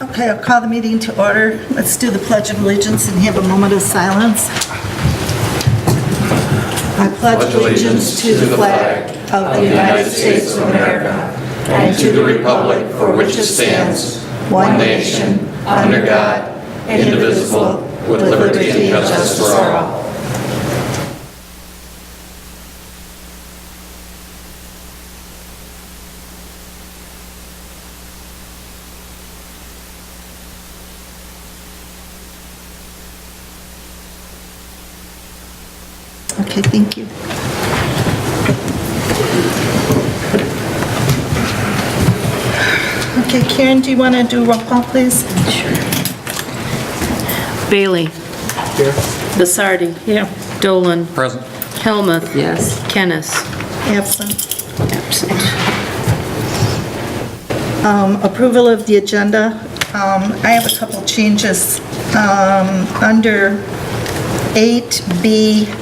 Okay, I'll call the meeting to order. Let's do the Pledge of Allegiance and have a moment of silence. I pledge allegiance to the flag of the United States of America and to the republic for which it stands, one nation, under God, indivisible, with liberty and justice for all. Okay, thank you. Okay, Karen, do you want to do roll call, please? Bailey. Here. Basardi. Here. Dolan. Present. Helmuth. Yes. Kennis. Absent. Absent. Approval of the agenda. I have a couple changes. Under 8B,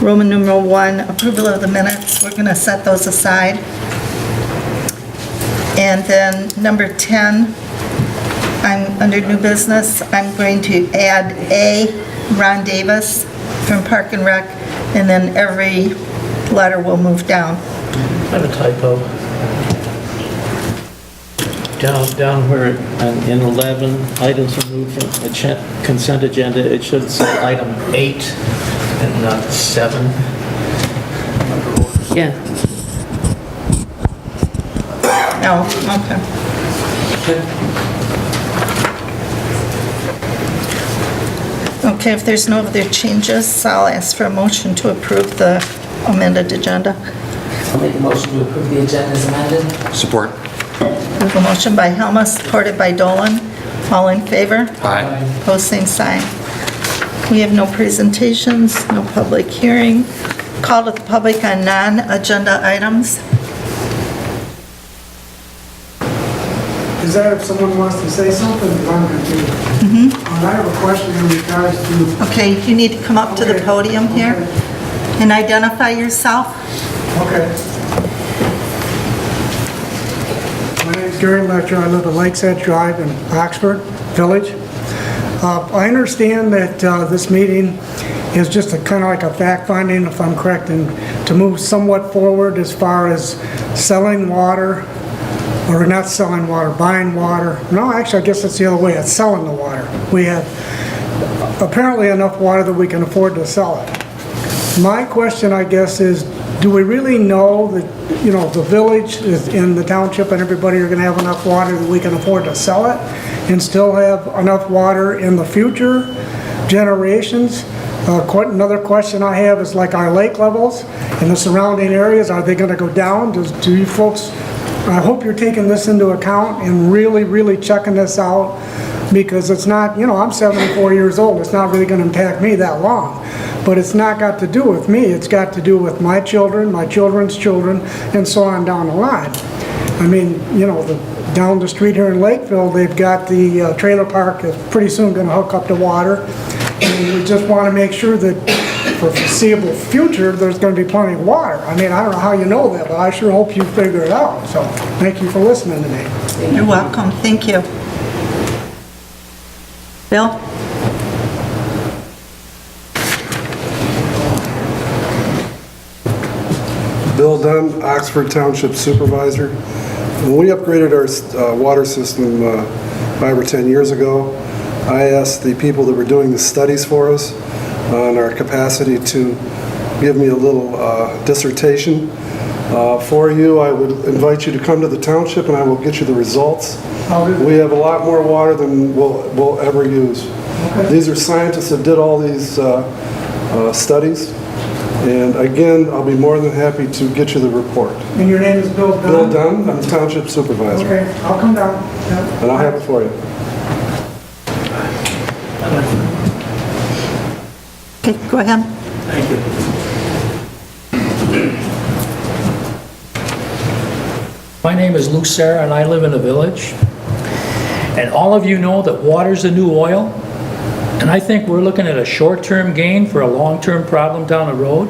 Roman numeral 1, approval of the minutes, we're going to set those aside. And then number 10, I'm under new business, I'm going to add A, Ron Davis from Park and Rec, and then every letter will move down. I have a typo. Down where in 11, items removed from the consent agenda, it should say item 8 and not 7. Yeah. Oh, okay. Okay, if there's no other changes, I'll ask for a motion to approve the amended agenda. I'll make a motion to approve the agenda as amended. Support. We have a motion by Helma, supported by Dolan. All in favor? Aye. Opposed, same sign. We have no presentations, no public hearing. Call to the public on non-agenda items. Is that if someone wants to say something, because I'm confused. I have a question in regards to... Okay, you need to come up to the podium here and identify yourself. Okay. My name is Gary Letcher. I live at Lakes Edge Drive in Oxford Village. I understand that this meeting is just a kind of like a fact-finding, if I'm correct, and to move somewhat forward as far as selling water, or not selling water, buying water. No, actually, I guess it's the other way. It's selling the water. We have apparently enough water that we can afford to sell it. My question, I guess, is do we really know that, you know, the village is in the township and everybody are going to have enough water that we can afford to sell it and still have enough water in the future generations? Another question I have is like our lake levels in the surrounding areas, are they going to go down? Do you folks, I hope you're taking this into account and really, really checking this out, because it's not, you know, I'm 74 years old. It's not really going to impact me that long. But it's not got to do with me. It's got to do with my children, my children's children, and so on down the line. I mean, you know, down the street here in Lakeville, they've got the trailer park that's pretty soon going to hook up to water. And we just want to make sure that for foreseeable future, there's going to be plenty of water. I mean, I don't know how you know that, but I sure hope you figure it out. So thank you for listening to me. You're welcome. Thank you. Bill? Bill Dunn, Oxford Township Supervisor. When we upgraded our water system 5 or 10 years ago, I asked the people that were doing the studies for us on our capacity to give me a little dissertation for you. I would invite you to come to the township and I will get you the results. We have a lot more water than we'll ever use. Okay. These are scientists that did all these studies. And again, I'll be more than happy to get you the report. And your name is Bill Dunn? Bill Dunn, I'm the Township Supervisor. Okay, I'll come down. Yeah. And I'll have it for you. Okay, go ahead. Thank you. My name is Luke Serra, and I live in a village. And all of you know that water's the new oil. And I think we're looking at a short-term gain for a long-term problem down the road.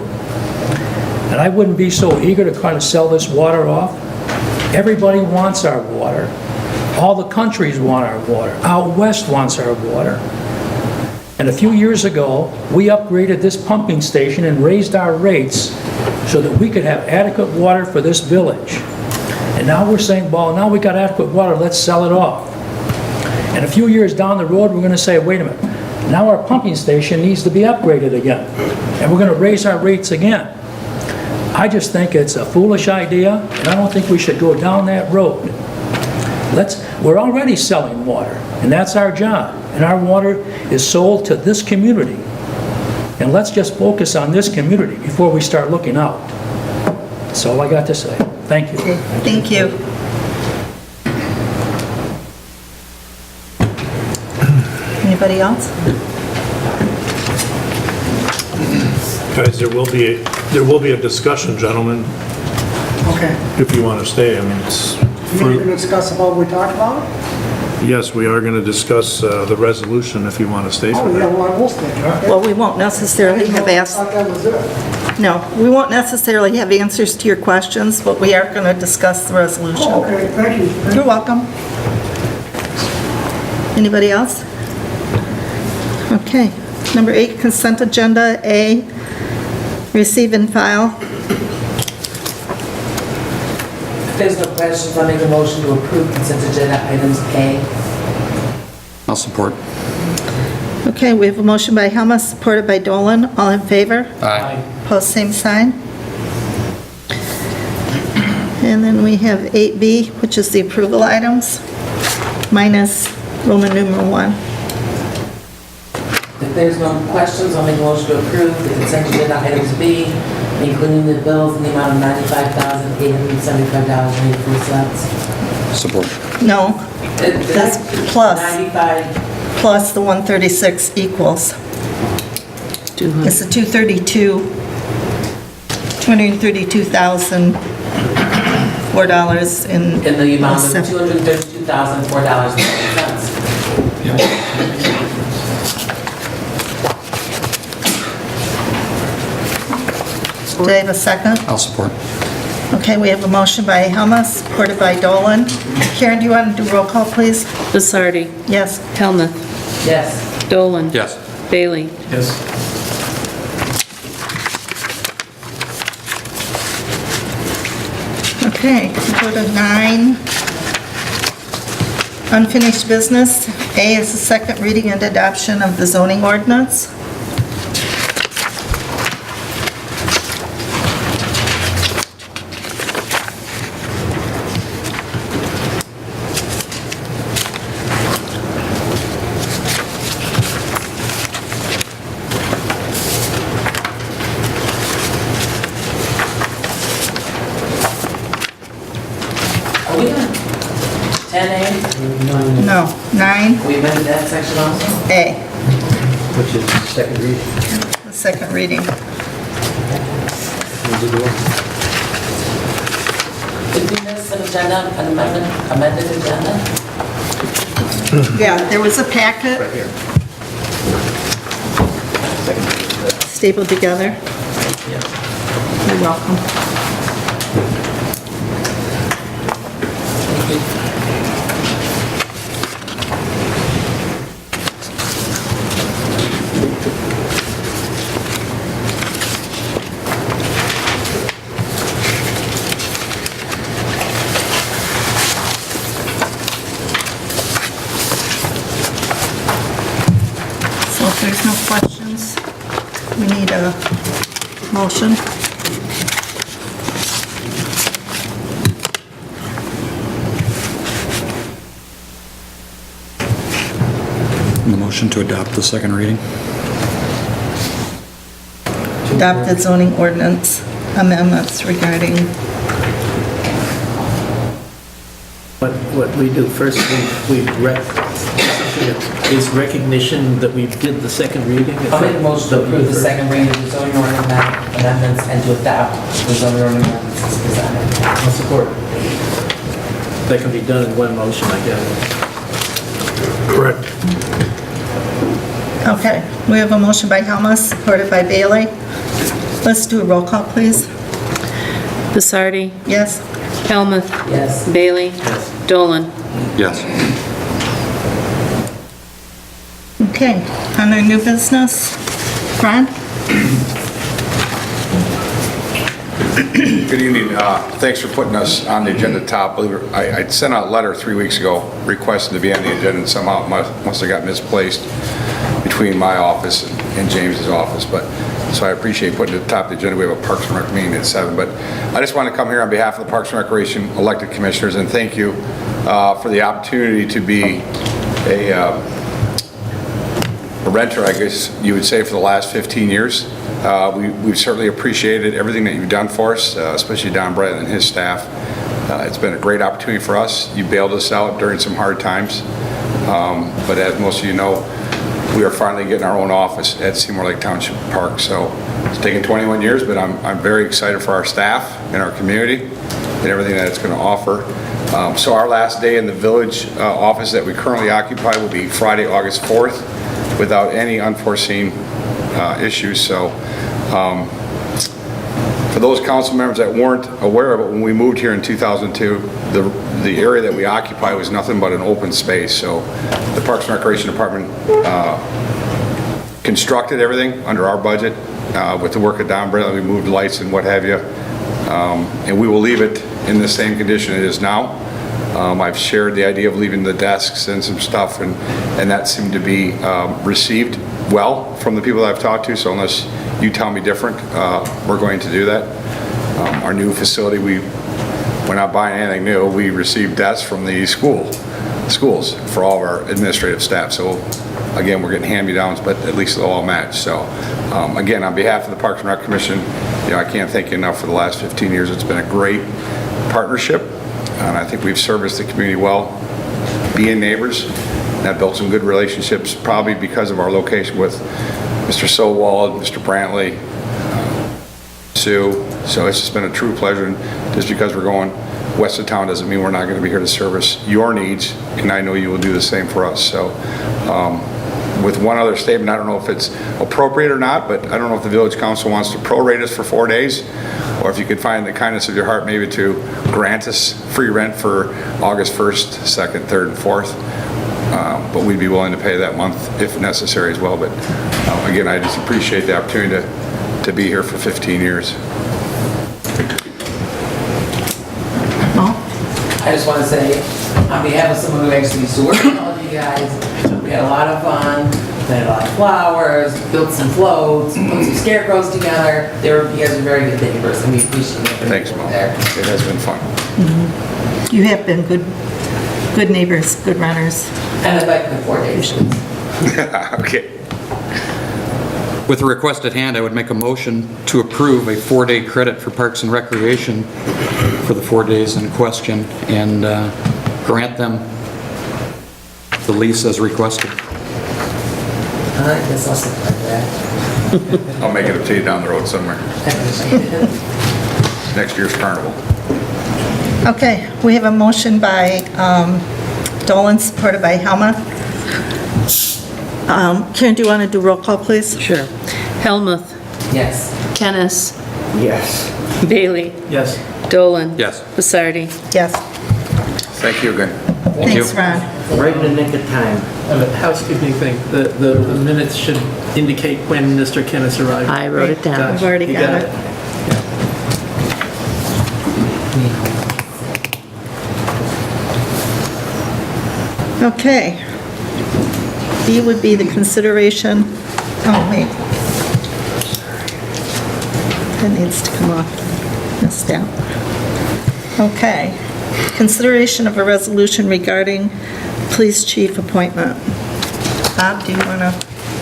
And I wouldn't be so eager to kind of sell this water off. Everybody wants our water. All the countries want our water. Out west wants our water. And a few years ago, we upgraded this pumping station and raised our rates so that we could have adequate water for this village. And now we're saying, well, now we got adequate water, let's sell it off. And a few years down the road, we're going to say, wait a minute, now our pumping station needs to be upgraded again. And we're going to raise our rates again. I just think it's a foolish idea, and I don't think we should go down that road. We're already selling water, and that's our job. And our water is sold to this community. And let's just focus on this community before we start looking out. That's all I got to say. Thank you. Thank you. Anybody else? Guys, there will be a discussion, gentlemen, Okay. if you want to stay. I mean, it's, You're going to discuss about what we talked about? yes, we are going to discuss the resolution if you want to stay for Oh, yeah, that. well, I will stay. Well, we won't necessarily have I asked, thought that was it. no, we won't necessarily have answers to your questions, but we are going to discuss the resolution. Oh, okay, thank you. You're welcome. Anybody else? Okay. Number 8, consent agenda. A, receive and file. If there's no questions, I'll make a motion to approve consent agenda items A. I'll support. Okay, we have a motion by Helmuth, supported by Dolan. All in favor? Aye. Post same sign. And then we have 8B, which is the approval items, minus Roman numeral 1. If there's no questions, I'll make a motion to approve the consent agenda items B, including the bills in the amount of $95,875.84. Support. No, that's plus. 95, Plus the 136 equals. It's the 232,004 in the amount of seven. $232,004.50. Do I have a second? I'll support. Okay, we have a motion by Helmuth, supported by Dolan. Karen, do you want to do roll call, please? Basardi. Yes. Helmuth. Yes. Dolan. Yes. Bailey. Yes. Okay, go to 9. Unfinished business. A is the second reading and adoption of the zoning ordinance. Are we on 10A? No, 9, We amended that section also? A, Which is the second reading. the second reading. Did we miss an agenda, an amended agenda? Yeah, there was a packet. Stapled together. You're welcome. So if there's no questions, we need a motion. The motion to adopt the second reading? Adopted zoning ordinance amendments regarding, What we do first, is recognition that we did the second reading. I'll make a motion to approve the second reading of the zoning ordinance amendments and to adopt the zoning ordinance as presented. I'll support. That can be done in one motion, I guess. Correct. okay, we have a motion by Helmuth, supported by Bailey. Let's do a roll call, please. Basardi. Yes? Helmuth. Yes. Bailey. Dolan. Yes. Okay, under new business, Ron? Good evening. Thanks for putting us on the agenda top. I sent out a letter 3 weeks ago requesting to be on the agenda, and somehow it must have got misplaced between my office and James's office. So I appreciate putting it at the top of the agenda. We have a Parks and Rec meeting at 7. But I just want to come here on behalf of the Parks and Recreation elected commissioners and thank you for the opportunity to be a renter, I guess you would say, for the last 15 years. We've certainly appreciated everything that you've done for us, especially Don Bradley and his staff. It's been a great opportunity for us. You bailed us out during some hard times. But as most of you know, we are finally getting our own office at Seymour Lake Township Park. So it's taken 21 years, but I'm very excited for our staff and our community and everything that it's going to offer. So our last day in the village office that we currently occupy will be Friday, August 4th, without any unforeseen issues. So for those council members that weren't aware of it, when we moved here in 2002, the area that we occupy was nothing but an open space. So the Parks and Recreation Department constructed everything under our budget with the work of Don Bradley. We moved lights and what have you, and we will leave it in the same condition it is now. I've shared the idea of leaving the desks and some stuff, and that seemed to be received well from the people that I've talked to. So unless you tell me different, we're going to do that. Our new facility, we're not buying anything new. We receive desks from the schools for all of our administrative staff. So again, we're getting hand-me-downs, but at least they'll all match. So again, on behalf of the Parks and Rec Commission, I can't thank you enough for the last 15 years. It's been a great partnership, and I think we've serviced the community well, being neighbors. That built some good relationships, probably because of our location with Mr. Sowald, Mr. Brantley, Sue. So it's just been a true pleasure. And just because we're going west of town doesn't mean we're not going to be here to service your needs, and I know you will do the same for us. So with one other statement, I don't know if it's appropriate or not, but I don't know if the village council wants to prorate us for 4 days, or if you could find the kindness of your heart maybe to grant us free rent for August 1st, 2nd, 3rd, and 4th. But we'd be willing to pay that month if necessary as well. But again, I just appreciate the opportunity to be here for 15 years. I just want to say, on behalf of someone who actually used to work with all of you guys, we had a lot of fun, we had a lot of flowers, built some floats, put some scarecrows together. You guys are very good neighbors, and we appreciate it. Thanks, Mom. It has been fun. You have been good neighbors, good runners. And I'd like the 4 days. Okay. With the request at hand, I would make a motion to approve a 4-day credit for Parks and Recreation for the 4 days in question and grant them the lease as requested. I guess I'll support that. I'll make it up to you down the road somewhere. Next year's carnival. Okay, we have a motion by Dolan, supported by Helmuth. Karen, do you want to do roll call, please? Sure. Helmuth, Yes. Kennis, Yes. Bailey, Yes. Dolan. Yes. Basardi. Yes. Thank you again. Thanks, Ron. Right in the nick of time. A housekeeping thing, the minutes should indicate when Mr. Kennis arrived. I wrote it down. Gotcha. I've already You got it. Okay. B would be the consideration, oh, wait. That needs to come off, missed out. Okay. Consideration of a resolution regarding police chief appointment. Bob, do you want to?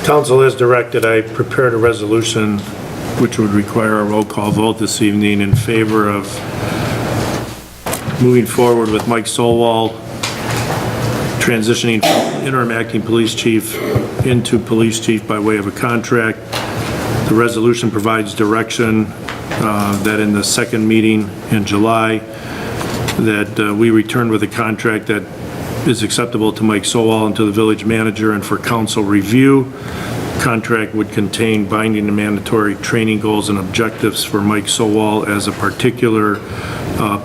Council, as directed, I prepared a resolution which would require a roll call vote this evening in favor of moving forward with Mike Solwall transitioning from interim acting police chief into police chief by way of a contract. The resolution provides direction that in the second meeting in July that we return with a contract that is acceptable to Mike Solwall and to the village manager and for council review. Contract would contain binding and mandatory training goals and objectives for Mike Solwall as a particular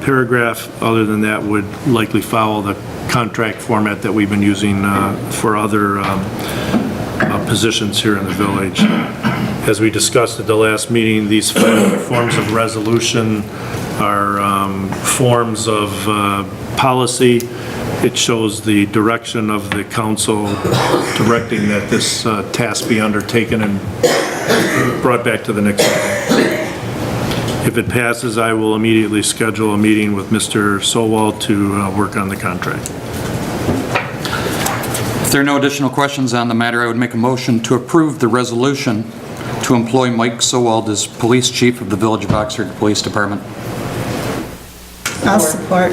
paragraph. Other than that would likely follow the contract format that we've been using for other positions here in the village. As we discussed at the last meeting, these forms of resolution are forms of policy. It shows the direction of the council directing that this task be undertaken and brought back to the next meeting. If it passes, I will immediately schedule a meeting with Mr. Sowell to work on the contract. If there are no additional questions on the matter, I would make a motion to approve the resolution to employ Mike Sowald as Police Chief of the Village of Oxford Police Department. I'll support.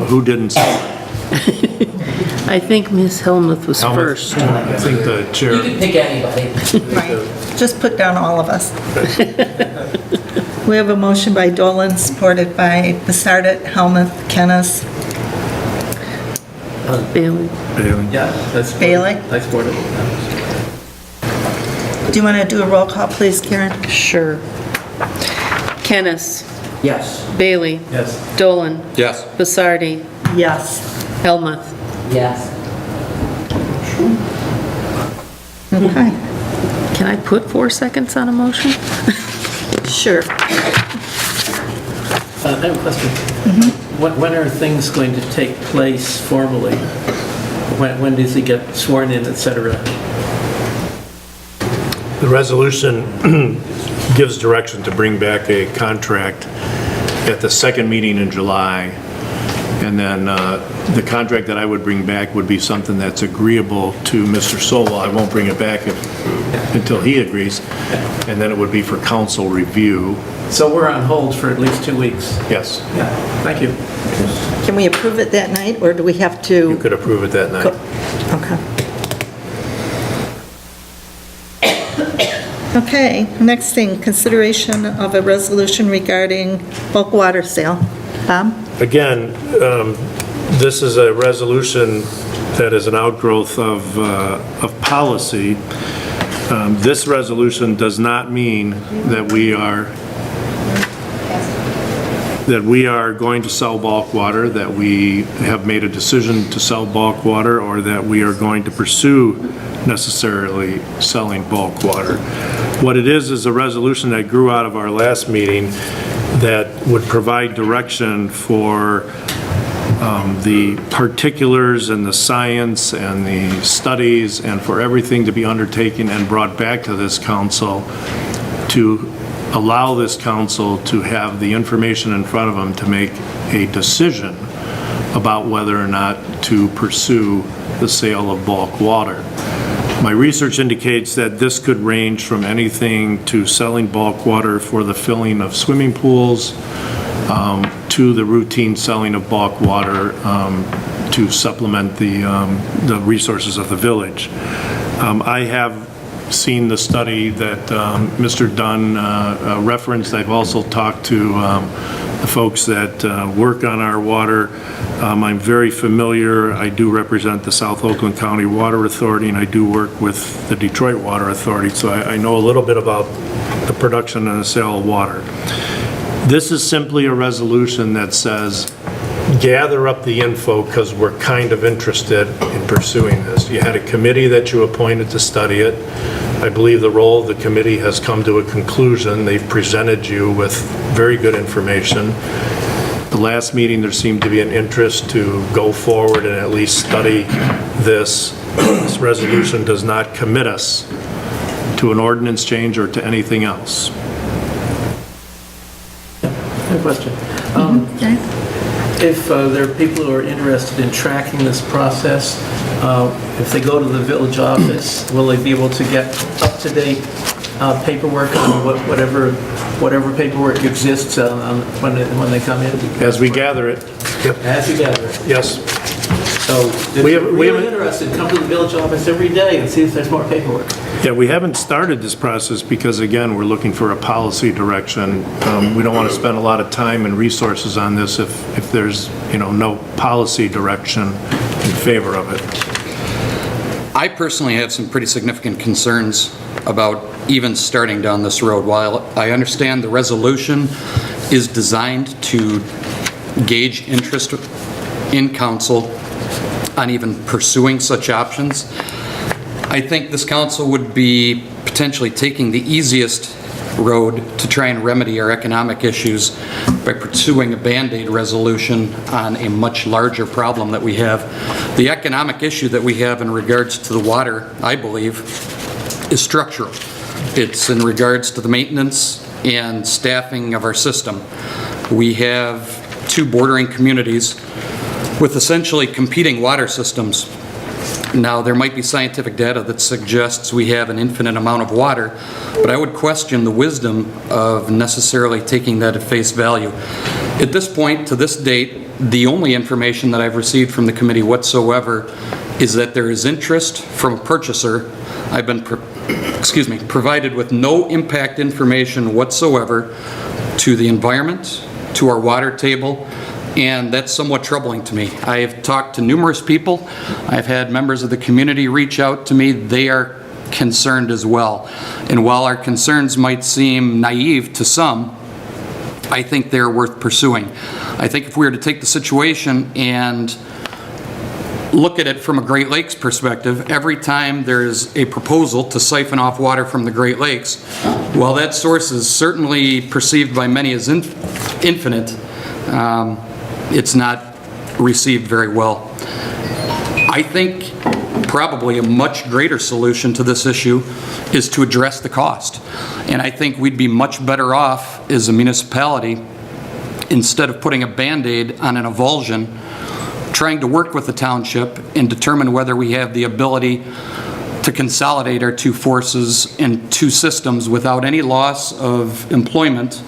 Who didn't say? I think Ms. Helmuth was first. I think the chair. You can pick anybody. Right. Just put down all of us. We have a motion by Dolan, supported by Basardet, Helmuth, Kennis, Bailey. Bailey. Yeah, that's. Bailey? I support it. Do you want to do a roll call, please, Karen? Sure. Kennis. Yes. Bailey. Yes. Dolan. Yes. Basardi. Yes. Helmuth. Yes. Okay. Can I put 4 seconds on a motion? Sure. I have a question. When are things going to take place formally? When does he get sworn in, et cetera? The resolution gives direction to bring back a contract at the second meeting in July. And then the contract that I would bring back would be something that's agreeable to Mr. Sowell. I won't bring it back until he agrees. And then it would be for council review. So we're on hold for at least 2 weeks. Yes, Yeah, thank you. Can we approve it that night, or do we have to? you could approve it that night. Okay, next thing, consideration of a resolution regarding bulk water sale. Bob? Again, this is a resolution that is an outgrowth of policy. This resolution does not mean that we are going to sell bulk water, that we have made a decision to sell bulk water, or that we are going to pursue necessarily selling bulk water. What it is a resolution that grew out of our last meeting that would provide direction for the particulars and the science and the studies and for everything to be undertaken and brought back to this council to allow this council to have the information in front of them to make a decision about whether or not to pursue the sale of bulk water. My research indicates that this could range from anything to selling bulk water for the filling of swimming pools, to the routine selling of bulk water to supplement the resources of the village. I have seen the study that Mr. Dunn referenced. I've also talked to the folks that work on our water. I'm very familiar. I do represent the South Oakland County Water Authority, and I do work with the Detroit Water Authority, so I know a little bit about the production and the sale of water. This is simply a resolution that says, gather up the info because we're kind of interested in pursuing this. You had a committee that you appointed to study it. I believe the role of the committee has come to a conclusion. They've presented you with very good information. The last meeting, there seemed to be an interest to go forward and at least study this. This resolution does not commit us to an ordinance change or to anything else. I have a question. If there are people who are interested in tracking this process, if they go to the village office, will they be able to get up-to-date paperwork on whatever paperwork exists when they come in? As we gather it. Yep. As you gather it. Yes. So if you're really interested, come to the village office every day and see if there's more paperwork. Yeah, we haven't started this process because, again, we're looking for a policy direction. We don't want to spend a lot of time and resources on this if there's, no policy direction in favor of it. I personally have some pretty significant concerns about even starting down this road. While I understand the resolution is designed to gauge interest in council on even pursuing such options. I think this council would be potentially taking the easiest road to try and remedy our economic issues by pursuing a Band-Aid resolution on a much larger problem that we have. The economic issue that we have in regards to the water, I believe, is structural. It's in regards to the maintenance and staffing of our system. We have two bordering communities with essentially competing water systems. Now, there might be scientific data that suggests we have an infinite amount of water, but I would question the wisdom of necessarily taking that at face value. At this point, to this date, the only information that I've received from the committee whatsoever is that there is interest from a purchaser. I've been provided with no impact information whatsoever to the environment, to our water table, and that's somewhat troubling to me. I have talked to numerous people. I've had members of the community reach out to me. They are concerned as well. And while our concerns might seem naive to some, I think they're worth pursuing. I think if we were to take the situation and look at it from a Great Lakes perspective, every time there's a proposal to siphon off water from the Great Lakes, while that source is certainly perceived by many as infinite, it's not received very well. I think probably a much greater solution to this issue is to address the cost. And I think we'd be much better off as a municipality, instead of putting a Band-Aid on an avulsion, trying to work with the township and determine whether we have the ability to consolidate our two forces and two systems without any loss of employment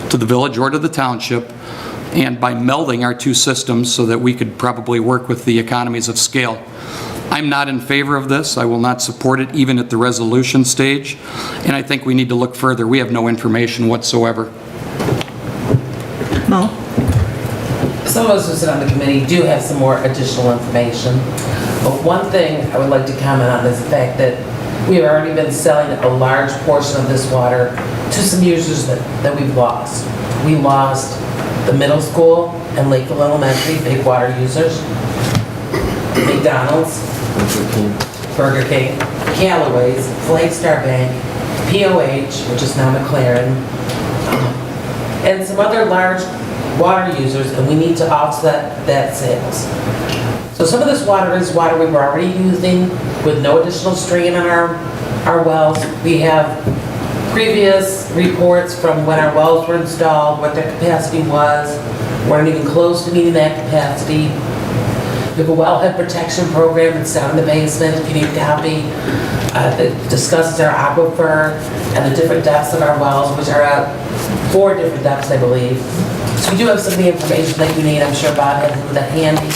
to the village or to the township, and by melding our two systems so that we could probably work with the economies of scale. I'm not in favor of this. I will not support it even at the resolution stage, and I think we need to look further. We have no information whatsoever. Mo? Some of us who sit on the committee do have some more additional information, but one thing I would like to comment on is the fact that we have already been selling a large portion of this water to some users that we've lost. We lost the middle school and Lakeville Elementary, big water users, McDonald's, Burger King, Callaway's, Flagstar Bank, POH, which is now McLaren, and some other large water users, and we need to offset that sales. So some of this water is water we were already using with no additional strain on our wells. We have previous reports from when our wells were installed, what their capacity was. We're not even close to meeting that capacity. We have a wellhead protection program that's down in the basement, if you need a copy, that discusses our aquifer and the different depths of our wells, which are at 4 different depths, I believe. So we do have some of the information that you need. I'm sure Bob has that handy,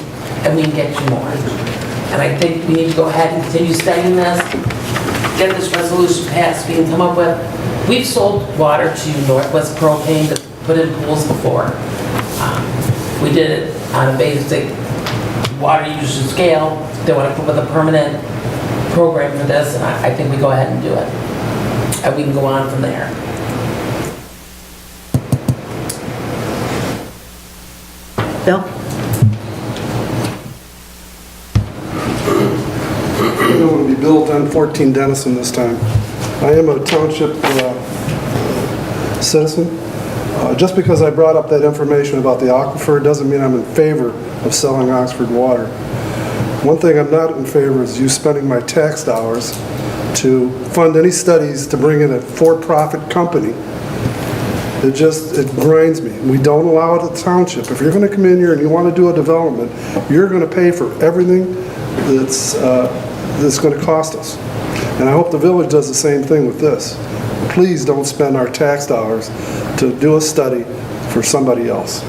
and we can get you more. And I think we need to go ahead and continue studying this, get this resolution passed, we can come up with. We've sold water to Northwest Propane to put in pools before. We did it on a basic water usage scale. They want to come up with a permanent program for this, and I think we go ahead and do it. And we can go on from there. Bill? I'm going to be built on 14 Denison this time. I am a township citizen. Just because I brought up that information about the aquifer doesn't mean I'm in favor of selling Oxford water. One thing I'm not in favor is you spending my tax dollars to fund any studies to bring in a for-profit company. It grinds me. We don't allow it at the township. If you're going to come in here and you want to do a development, you're going to pay for everything that's going to cost us. And I hope the village does the same thing with this. Please don't spend our tax dollars to do a study for somebody else.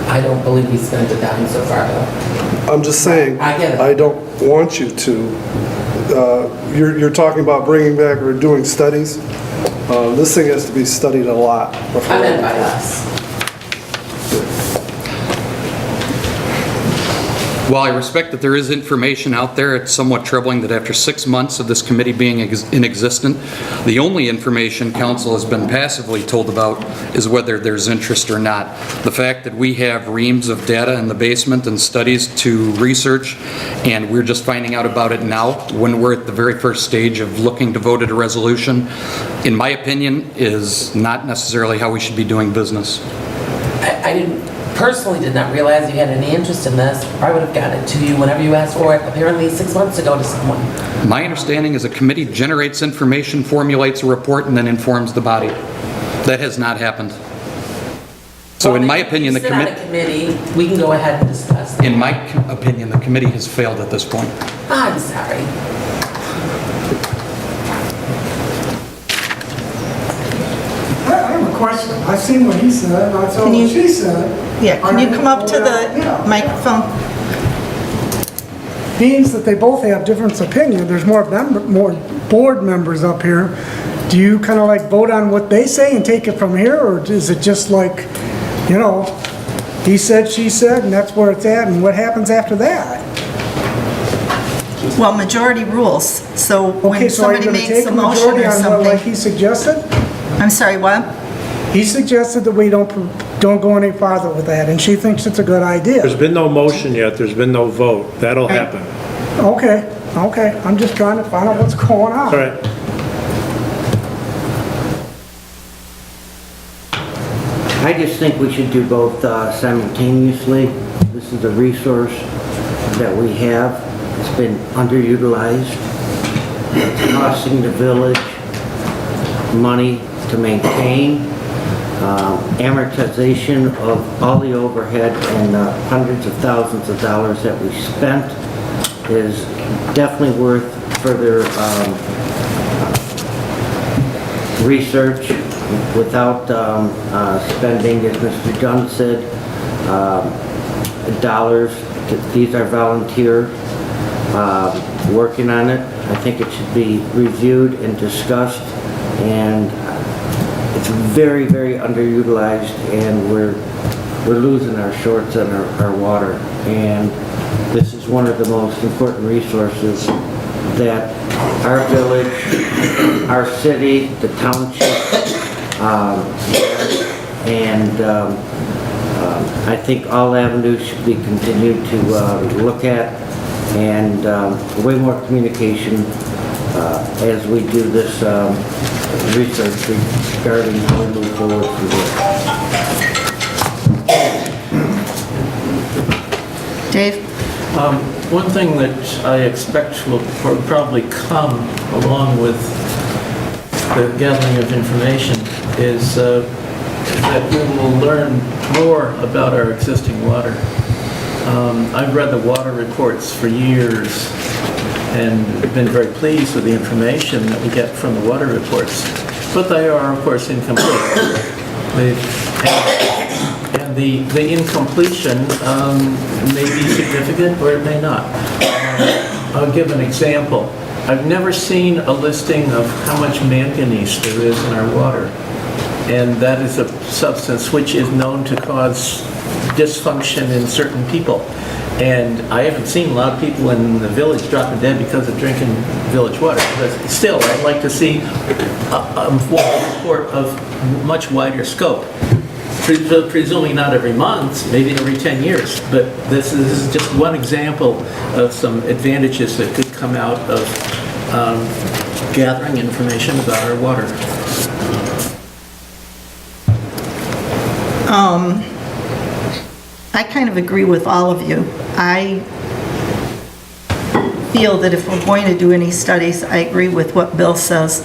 I don't believe we spent a dime so far, though. I'm just saying, I get it. I don't want you to. You're talking about bringing back or doing studies. This thing has to be studied a lot before. I meant by us. While I respect that there is information out there, it's somewhat troubling that after 6 months of this committee being in existence, the only information council has been passively told about is whether there's interest or not. The fact that we have reams of data in the basement and studies to research, and we're just finding out about it now when we're at the very first stage of looking to vote at a resolution, in my opinion, is not necessarily how we should be doing business. Personally did not realize you had any interest in this. I would have gotten it to you whenever you asked for it, apparently 6 months ago to someone. My understanding is a committee generates information, formulates a report, and then informs the body. That has not happened. So in my opinion, the If you sit on a committee, we can go ahead and discuss that. in my opinion, the committee has failed at this point. I'm sorry. I have a question. I've seen what he said, and I saw Can what you- she said. Yeah, can you come up to the microphone? Means that they both have different opinion. There's more board members up here. Do you kind of like vote on what they say and take it from here, or is it just like, you know, he said, she said, and that's where it's at, and what happens after that? Well, majority rules, so Okay, when so are you somebody gonna makes take a a motion majority or on what, like something. he suggested? I'm sorry, what? He suggested that we don't go any farther with that, and she thinks it's a good There's idea. been no motion yet, there's been no vote. That'll happen. Okay, I'm just trying to find out what's going on. All right. I just think we should do both simultaneously. This is a resource that we have. It's been underutilized. It's costing the village money to maintain. Amortization of all the overhead and hundreds of thousands of dollars that we spent is definitely worth further research without spending, as Mr. Dunn said, dollars. These are volunteers working on it. I think it should be reviewed and discussed, and it's very, very underutilized, and we're losing our shorts on our water. And this is one of the most important resources that our village, our city, the township, and I think all avenues should be continued to look at, and way more communication as we do this research regarding how we move forward from here. Dave? One thing that I expect will probably come along with the gathering of information is that we will learn more about our existing water. I've read the water reports for years and been very pleased with the information that we get from the water reports, but they are, of course, incomplete. And the incompletion may be significant or it may not. I'll give an example. I've never seen a listing of how much manganese there is in our water. And that is a substance which is known to cause dysfunction in certain people. And I haven't seen a lot of people in the village dropping dead because of drinking village water. But still, I'd like to see a report of much wider scope. Presumably not every month, maybe every 10 years. But this is just one example of some advantages that could come out of gathering information about our water. I kind of agree with all of you. I feel that if we're going to do any studies, I agree with what Bill says,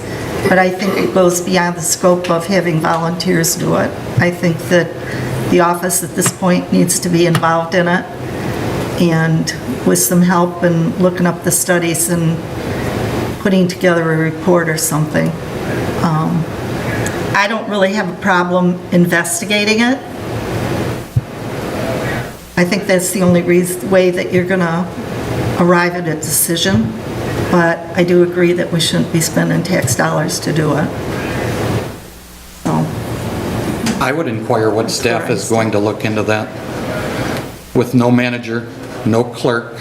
but I think it goes beyond the scope of having volunteers do it. I think that the office at this point needs to be involved in it, and with some help and looking up the studies and putting together a report or something. I don't really have a problem investigating it. I think that's the only way that you're going to arrive at a decision, but I do agree that we shouldn't be spending tax dollars to do it. So, I would inquire what staff is going to look into that. With no manager no clerk.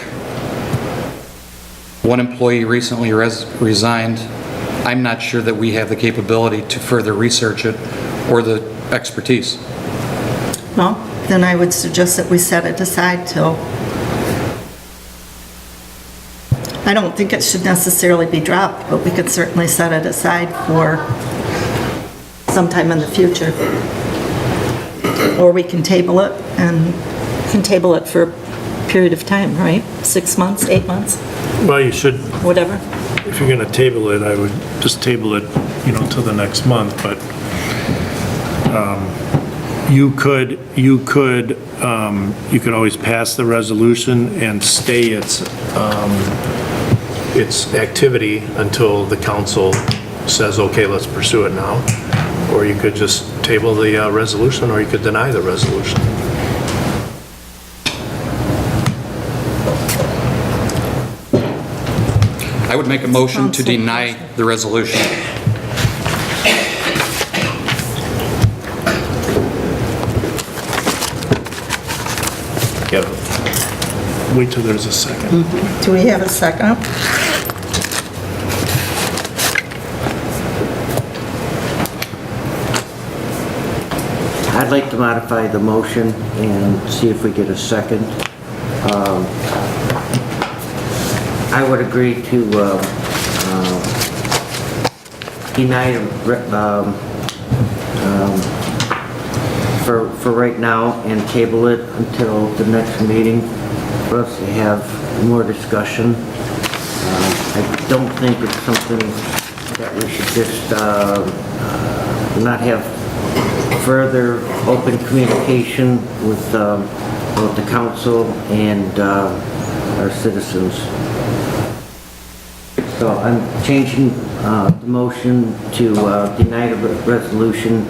One employee recently resigned. I'm not sure that we have the capability to further research it or the expertise. Well, then I would suggest that we set it aside till, I don't think it should necessarily be dropped, but we could certainly set it aside for sometime in the future. Or we can table it, and can table it for a period of time, right? 6 months, 8 months, Well, you should, whatever. if you're going to table it, I would just table it, till the next month, but you could always pass the resolution and stay its activity until the council says, okay, let's pursue it now. Or you could just table the resolution, or you could deny the resolution. I would make a motion to deny the resolution. Yeah. Wait till there's a second. Do we have a second? I'd like to modify the motion and see if we get a second. I would agree to deny for right now and table it until the next meeting for us to have more discussion. I don't think it's something that we should just not have further open communication with both the council and our citizens. So I'm changing the motion to deny the resolution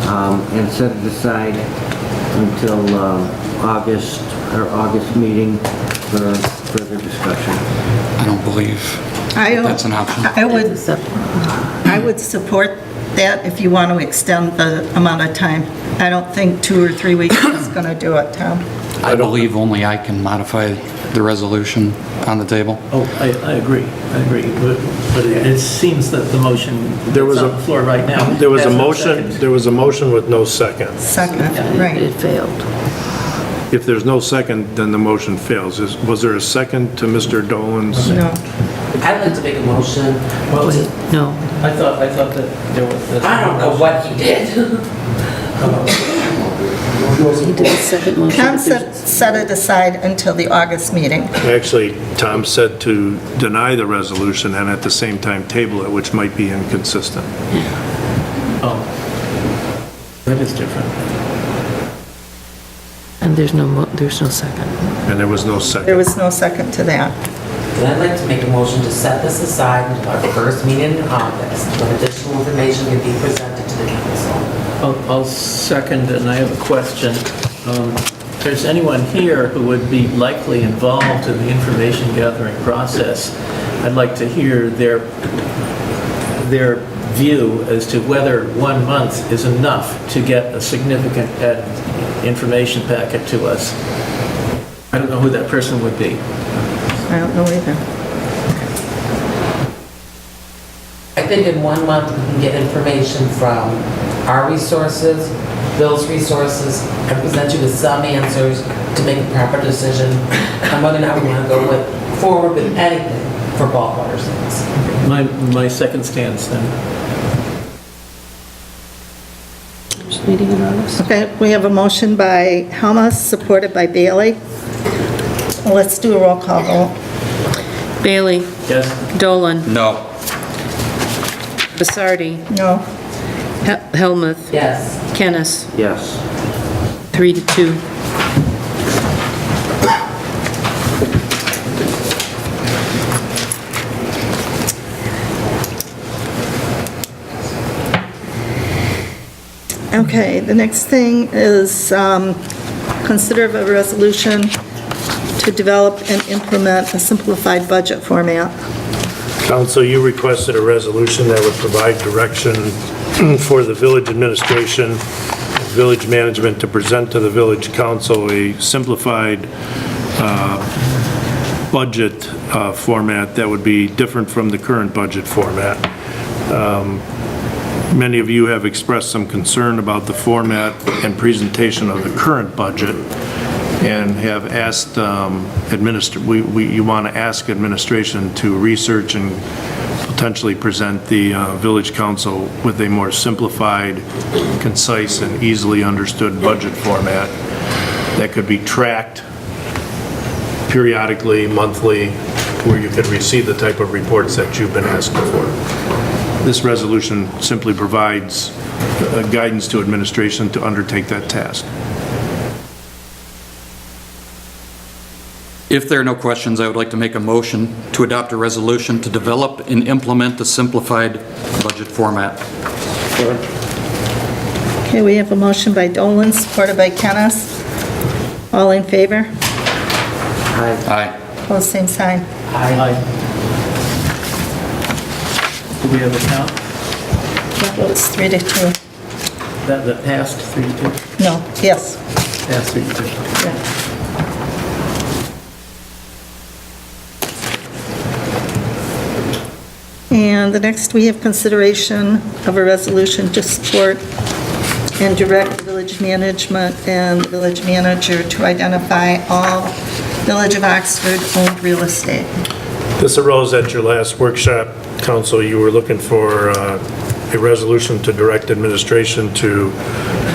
and set it aside until August meeting for further discussion. I don't believe that's an option. I would support that if you want to extend the amount of time. I don't think 2 or 3 weeks is going to do it, Tom. I believe only I can modify the resolution on the table. Oh, I agree, but it seems that the motion that's on the floor right now. There was a has no motion, second. there was a motion with no second. Second, right. It failed. If there's no second, then the motion fails. Was there a second to Mr. Dolan's? No. I'd like to make a motion. Wait, no. I thought that there was. I don't know what he did. He did a second motion. Tom but there's- set it aside until the August meeting. Actually, Tom said to deny the resolution and at the same time table it, which might be inconsistent. Oh, that is different. And there's no second. And there was no There second. was no second to that. Then I'd like to make a motion to set this aside until our first meeting in August, when additional information can be presented to the council. I'll second, and I have a question. If there's anyone here who would be likely involved in the information gathering process, I'd like to hear their view as to whether 1 month is enough to get a significant information packet to us. I don't know who that person would be. I don't know either. I think in 1 month, we can get information from our resources, Bill's resources, and present you with some answers to make a proper decision on whether or not we want to go forward with anything for bulk water sinks. My second stance then. Just meeting in August. Okay, we have a motion by Helmuth, supported by Bailey. Let's do a roll call vote. Bailey, Yes? Dolan, No. Basardi, No. Helmuth, Yes. Kennis, Yes. 3-2. Okay, the next thing is consider a resolution to develop and implement a simplified budget format. Council, you requested a resolution that would provide direction for the village administration, village management to present to the village council a simplified budget format that would be different from the current budget format. Many of you have expressed some concern about the format and presentation of the current budget and have asked you want to ask administration to research and potentially present the village council with a more simplified, concise, and easily understood budget format that could be tracked periodically, monthly, where you could receive the type of reports that you've been asking for. This resolution simply provides guidance to administration to undertake that task. If there are no questions, I would like to make a motion to adopt a resolution to develop and implement a simplified budget format. Okay, we have a motion by Dolan, supported by Kennis. All in favor? Aye. Opposed, same sign. Aye. Do we have a count? That votes 3-2. That passed 3-2? No, yes. Passed 3-2. Yeah. And the next, we have consideration of a resolution to support and direct the village management and the village manager to identify all Village of Oxford owned real estate. This arose at your last workshop, Council. You were looking for a resolution to direct administration to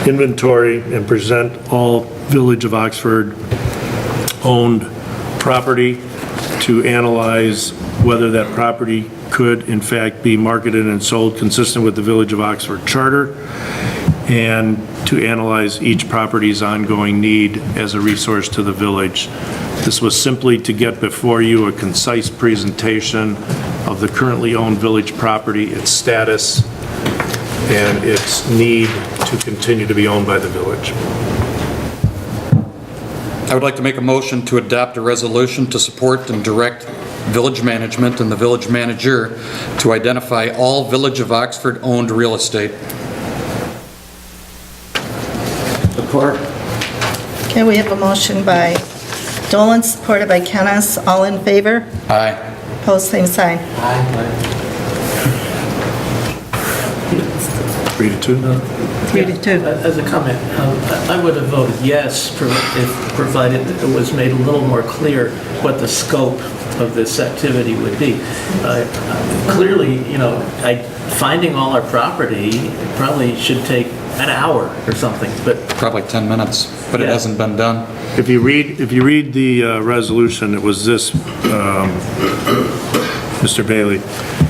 inventory and present all Village of Oxford owned property, to analyze whether that property could in fact be marketed and sold consistent with the Village of Oxford Charter, and to analyze each property's ongoing need as a resource to the village. This was simply to get before you a concise presentation of the currently owned village property, its status, and its need to continue to be owned by the village. I would like to make a motion to adopt a resolution to support and direct village management and the village manager to identify all Village of Oxford owned real estate. Support. Okay, we have a motion by Dolan, supported by Kennis. All in favor? Aye. Opposed, same sign. 3-2? 3-2. As a comment, I would have voted yes if provided that it was made a little more clear what the scope of this activity would be. Clearly, finding all our property probably should take an hour or something, but Probably 10 minutes, but it Yeah. hasn't been done. If you read the resolution, it was this, Mr. Bailey.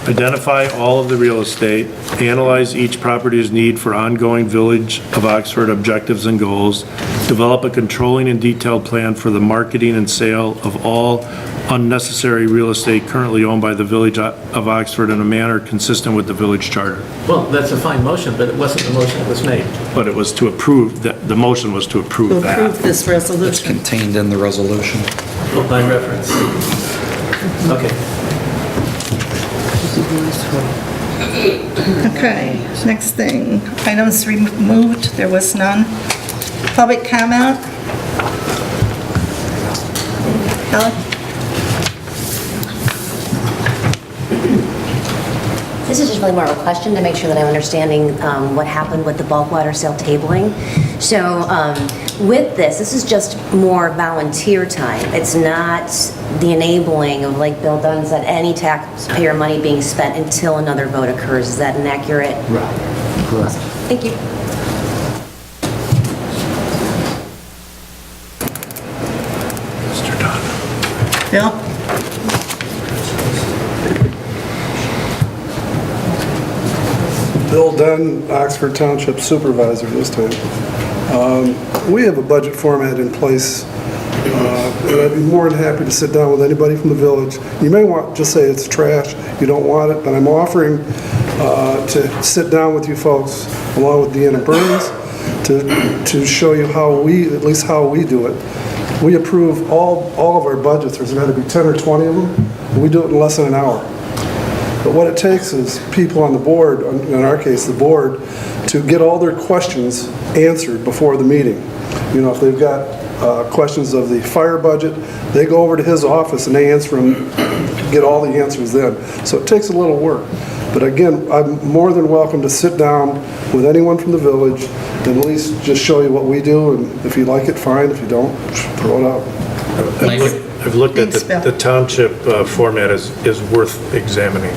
Identify all of the real estate, analyze each property's need for ongoing Village of Oxford objectives and goals, develop a controlling and detailed plan for the marketing and sale of all unnecessary real estate currently owned by the Village of Oxford in a manner consistent with the village charter. well, that's a fine motion, but it wasn't the motion that was made. But it was to approve, the motion was to To approve that. approve this It's resolution. contained in the resolution. By reference. Okay. Okay, next thing, items removed, there was none. Public comment? Ellen? This is just really more of a question to make sure that I'm understanding what happened with the bulk water sale tabling. So with this is just more volunteer time. It's not the enabling of, like Bill Dunn said, any taxpayer money being spent until another vote occurs. Is that inaccurate? Right. Correct. Thank you. Mr. Dunn. Bill? Bill Dunn, Oxford Township Supervisor this time. We have a budget format in place, and I'd be more than happy to sit down with anybody from the village. You may just say it's trash, you don't want it, but I'm offering to sit down with you folks, along with Deanna Burns, to show you how at least how we do it. We approve all of our budgets, there's going to be 10 or 20 of them, and we do it in less than an hour. But what it takes is people on the board, in our case, the board, to get all their questions answered before the meeting. If they've got questions of the fire budget, they go over to his office and they answer them, get all the answers then. So it takes a little work. But again, I'm more than welcome to sit down with anyone from the village and at least just show you what we do, and if you like it, fine. If you don't, throw it out. I've looked at Thanks, Bill. the township format is worth examining.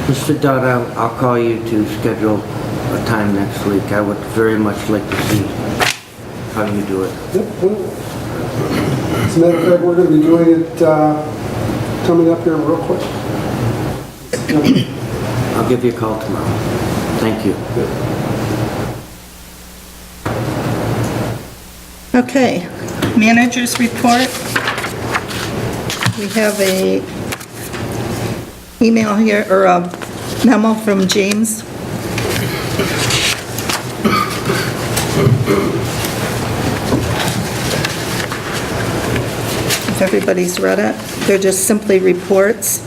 Mr. Dodd, I'll call you to schedule a time next week. I would very much like to see how you do it. Yep. As a matter of fact, we're going to be doing it coming up here real quick. I'll give you a call tomorrow. Thank you. Okay, managers report. We have a email here, or a memo from James. If everybody's read it, they're just simply reports.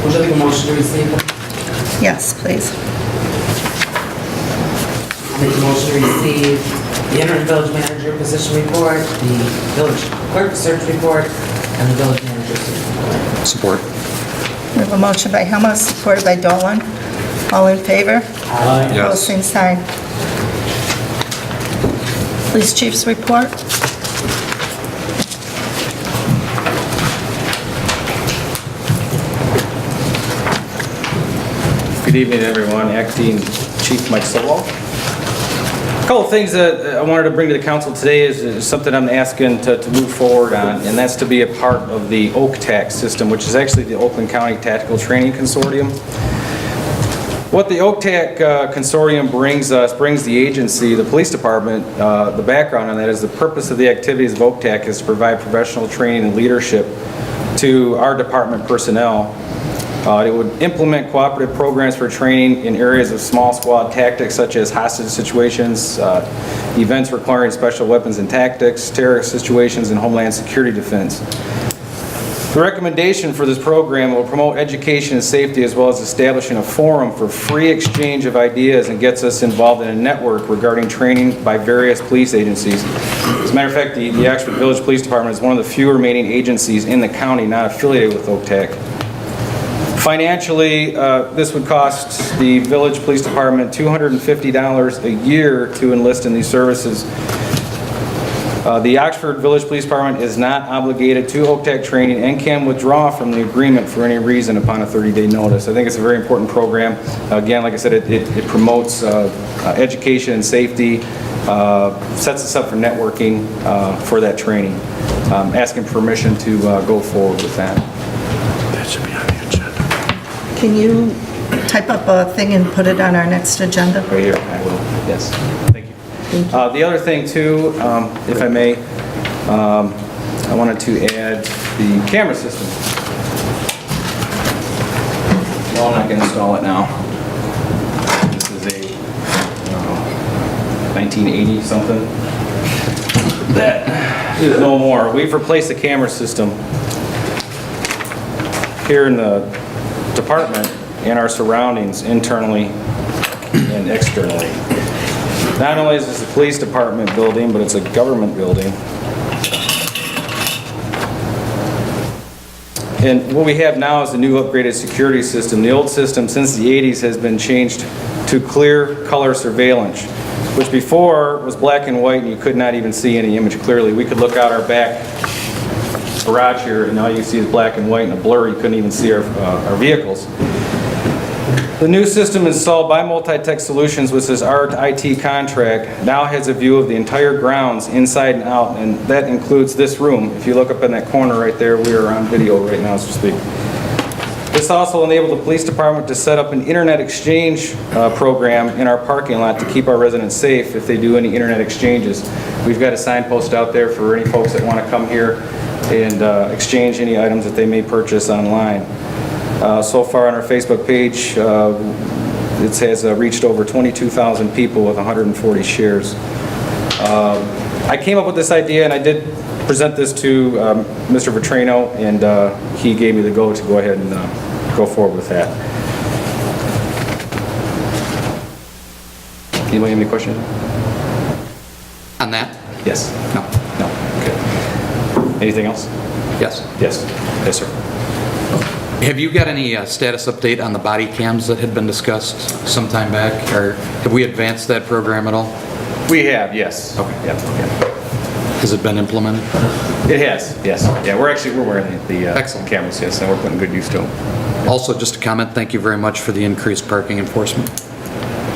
Would you like a motion to receive them? Yes, please. I'll make a motion to receive the interim village manager position report, the village clerk search report, and the village manager's report. Support. We have a motion by Helmut, supported by Dolan. All in favor? Aye. Opposed, same sign. Police chief's report. Good evening, everyone. Acting Chief Mike Solo. A couple of things that I wanted to bring to the council today is something I'm asking to move forward on, and that's to be a part of the OCTAC system, which is actually the Oakland County Tactical Training Consortium. What the OCTAC consortium brings the agency, the police department, the background on that is the purpose of the activities of OCTAC is to provide professional training and leadership to our department personnel. It would implement cooperative programs for training in areas of small squad tactics such as hostage situations, events requiring special weapons and tactics, terrorist situations, and homeland security defense. The recommendation for this program will promote education and safety as well as establishing a forum for free exchange of ideas and gets us involved in a network regarding training by various police agencies. As a matter of fact, the Oxford Village Police Department is one of the few remaining agencies in the county not affiliated with OCTAC. Financially, this would cost the Village Police Department $250 a year to enlist in these services. The Oxford Village Police Department is not obligated to OCTAC training and can withdraw from the agreement for any reason upon a 30-day notice. I think it's a very important program. Again, like I said, it promotes education and safety, sets us up for networking for that training. Asking permission to go forward with that. That should be on the agenda. Can you type up a thing and put it on our next agenda? Right here, I will, yes. Thank you. The other thing too, if I may, I wanted to add the camera system. No, I'm not going to install it now. This is a 1980 something. That is no more. We've replaced the camera system here in the department and our surroundings internally and externally. Not only is this a police department building, but it's a government building. And what we have now is a new upgraded security system. The old system since the 80s has been changed to clear color surveillance, which before was black and white and you could not even see any image clearly. We could look out our back garage here and all you see is black and white and a blur. You couldn't even see our vehicles. The new system installed by Multitech Solutions, which is our IT contract, now has a view of the entire grounds inside and out, and that includes this room. If you look up in that corner right there, we are on video right now as we speak. This also enabled the police department to set up an internet exchange program in our parking lot to keep our residents safe if they do any internet exchanges. We've got a signpost out there for any folks that want to come here and exchange any items that they may purchase online. So far on our Facebook page, it has reached over 22,000 people with 140 shares. I came up with this idea and I did present this to Mr. Vetrano, and he gave me the go to go ahead and go forward with that. Anybody have any questions? On that? Yes. No. No? Okay. Anything else? Yes. Yes. Yes, sir. Have you got any status update on the body cams that had been discussed some time back? Or have we advanced that program at all? We have, yes. Okay. Yeah. Has it been implemented? It has, yes. Yeah, we're wearing the Excellent. cameras, yes, and we're putting good use to them. Also, just a comment, thank you very much for the increased parking enforcement.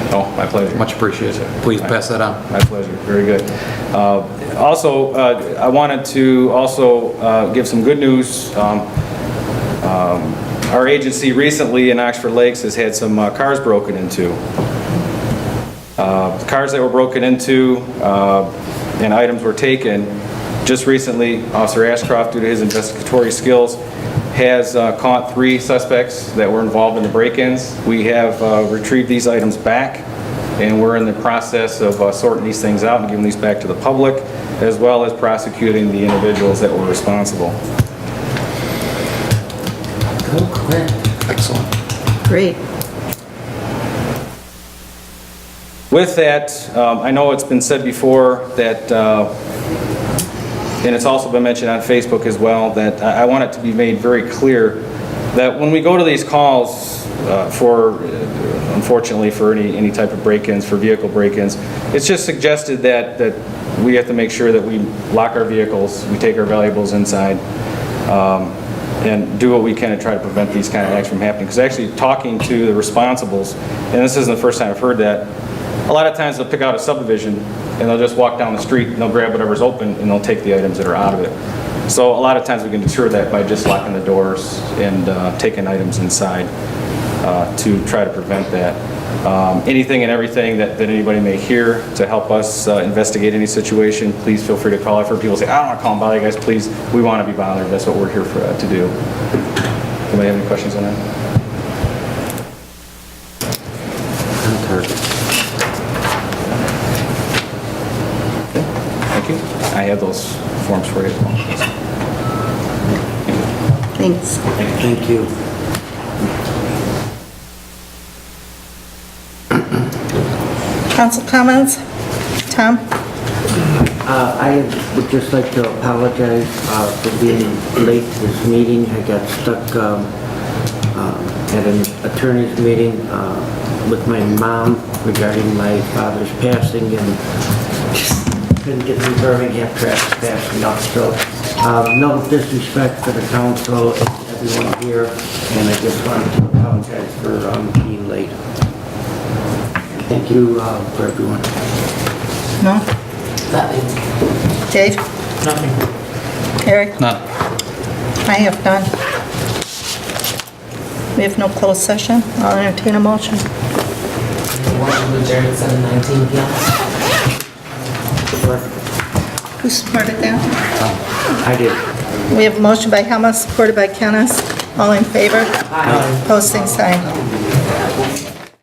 Oh, my pleasure. Much appreciated. Please pass that on. My pleasure, very good. Also, I wanted to also give some good news. Our agency recently in Oxford Lakes has had some cars broken into. Cars that were broken into and items were taken. Just recently, Officer Ashcroft, due to his investigatory skills, has caught 3 suspects that were involved in the break-ins. We have retrieved these items back, and we're in the process of sorting these things out and giving these back to the public, as well as prosecuting the individuals that were responsible. Excellent. Great. With that, I know it's been said before that, and it's also been mentioned on Facebook as well, that I want it to be made very clear that when we go to these calls unfortunately, for any type of break-ins, for vehicle break-ins, it's just suggested that we have to make sure that we lock our vehicles, we take our valuables inside, and do what we can to try to prevent these kind of acts from happening. Because actually talking to the responsibles, and this isn't the first time I've heard that, a lot of times they'll pick out a subdivision and they'll just walk down the street and they'll grab whatever's open and they'll take the items that are out of it. So a lot of times we can deter that by just locking the doors and taking items inside to try to prevent that. Anything and everything that anybody may hear to help us investigate any situation, please feel free to call. I've heard people say, I don't want to call and bother you guys, please. We want to be bothered. That's what we're here to do. Anybody have any questions on that? Thank you. I have those forms for you as well. Thanks. Thank you. Council comments? Tom? I would just like to apologize for being late to this meeting. I got stuck at an attorney's meeting with my mom regarding my father's passing, and just couldn't get through Birmingham traffic fast enough. So no disrespect for the council and everyone here, and I just wanted to apologize for being late. Thank you for everyone. No? Nothing. Dave? Nothing. Eric? None. I have none. We have no closed session. I'll entertain a motion. Motion to adjourn at 7:19 p.m. Who supported that? I did. We have a motion by Helmut, supported by Kennis. All in favor? Aye. Post same sign.